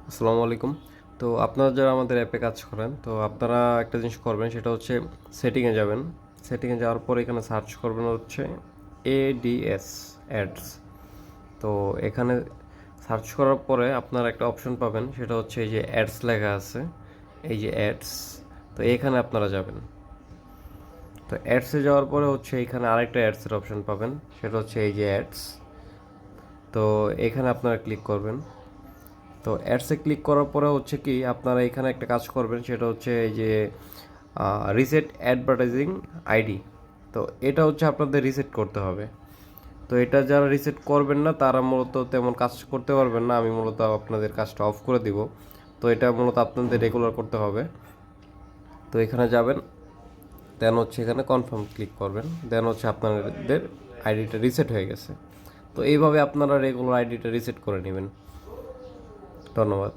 আসসালামু আলাইকুম। তো আপনারা যারা আমাদের অ্যাপে কাজ করেন, তো আপনারা একটা জিনিস করবেন, সেটা হচ্ছে সেটিংয়ে যাবেন। সেটিংয়ে যাওয়ার পর এখানে সার্চ করবেন হচ্ছে এডিএস অ্যাডস। তো এখানে সার্চ করার পরে আপনারা একটা অপশন পাবেন, সেটা হচ্ছে এই যে অ্যাডস লেখা আছে, এই যে অ্যাডস। তো এখানে আপনারা যাবেন। তো অ্যাডসে যাওয়ার পরে হচ্ছে এখানে আরেকটা অ্যাডসের অপশন পাবেন, সেটা হচ্ছে এই যে অ্যাডস। তো এখানে আপনারা ক্লিক করবেন। তো অ্যাডসে ক্লিক করার পরে হচ্ছে কি আপনারা এখানে একটা কাজ করবেন, সেটা হচ্ছে এই যে রিসেট অ্যাডভার্টাইজিং আইডি। তো এটা হচ্ছে আপনাদের রিসেট করতে হবে। তো এটা যারা রিসেট করবেন না তারা মূলত তেমন কাজ করতে পারবেন না, আমি মূলত আপনাদের কাজটা অফ করে দিব। তো এটা মূলত আপনাদের রেগুলার করতে হবে। তো এখানে যাবেন, দেন হচ্ছে এখানে কনফার্ম ক্লিক করবেন, দেন হচ্ছে আপনাদের আইডিটা রিসেট হয়ে গেছে। তো এইভাবে আপনারা রেগুলার আইডিটা রিসেট করে নেবেন। ধন্যবাদ।